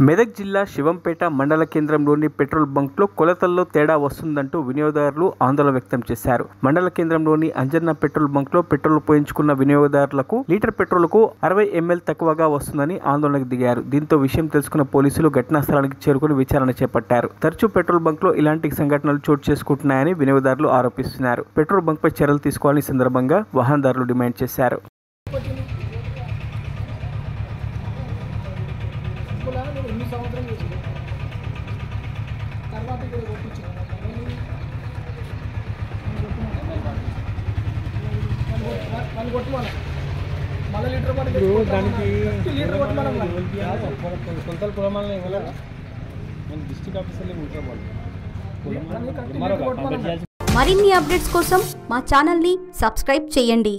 మెదక్ జిల్లా శివంపేట మండల కేంద్రంలోని పెట్రోల్ బంక్లో కొలతల్లో తేడా వస్తుందంటూ వినియోగదారులు ఆందోళన వ్యక్తం చేశారు. మండల కేంద్రంలోని అంజన్న పెట్రోల్ బంక్లో పెట్రోల్ పోయించుకున్న వినియోగదారులకు లీటర్ పెట్రోల్కు 60 ml తక్కువగా వస్తుందని ఆందోళనకు దిగారు. దీంతో విషయం తెలుసుకున్న పోలీసులు ఘటనా స్థలానికి చేరుకుని విచారణ చేపట్టారు. తరచూ పెట్రోల్ బంక్లో ఇలాంటి సంఘటనలు చోటు చేసుకుంటున్నాయని వినియోగదారులు ఆరోపిస్తున్నారు. పెట్రోల్ బంక్పై చర్యలు తీసుకోవాలని సందర్భంగా వాహనదారులు డిమాండ్ చేశారు. మరిన్ని అప్డేట్స్ కోసం మా ఛానల్ని సబ్స్క్రైబ్ చేయండి.